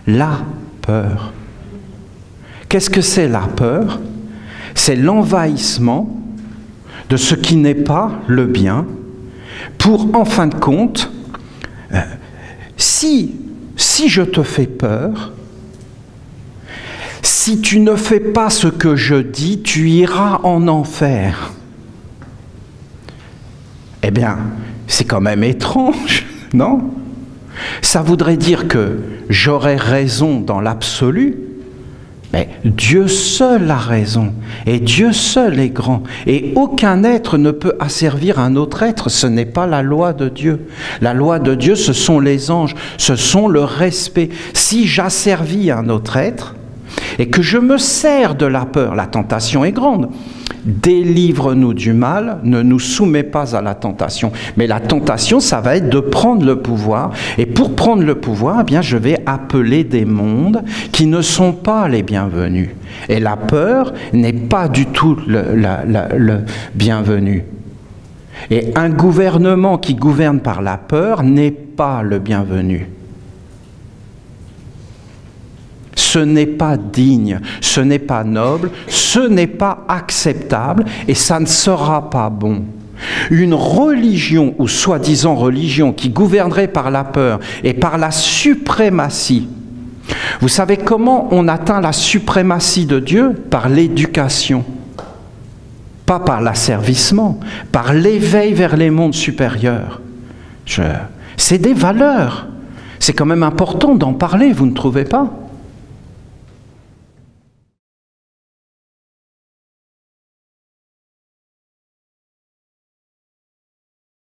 La peur. Qu'est-ce que c'est la peur? C'est l'envahissement de ce qui n'est pas le bien pour, en fin de compte, si je te fais peur, si tu ne fais pas ce que je dis, tu iras en enfer. Eh bien, c'est quand même étrange, non? Ça voudrait dire que j'aurais raison dans l'absolu, mais Dieu seul a raison, et Dieu seul est grand, et aucun être ne peut asservir un autre être, ce n'est pas la loi de Dieu. La loi de Dieu, ce sont les anges, ce sont le respect. Si j'asservis un autre être, et que je me sers de la peur, la tentation est grande. Délivre-nous du mal, ne nous soumets pas à la tentation. Mais la tentation, ça va être de prendre le pouvoir. Et pour prendre le pouvoir, eh bien, je vais appeler des mondes qui ne sont pas les bienvenus. Et la peur n'est pas du tout le bienvenu. Et un gouvernement qui gouverne par la peur n'est pas le bienvenu. Ce n'est pas digne, ce n'est pas noble, ce n'est pas acceptable et ça ne sera pas bon. Une religion ou soi-disant religion qui gouvernerait par la peur et par la suprématie. Vous savez comment on atteint la suprématie de Dieu? Par l'éducation. Pas par l'asservissement, par l'éveil vers les mondes supérieurs. C'est des valeurs. C'est quand même important d'en parler, vous ne trouvez pas ?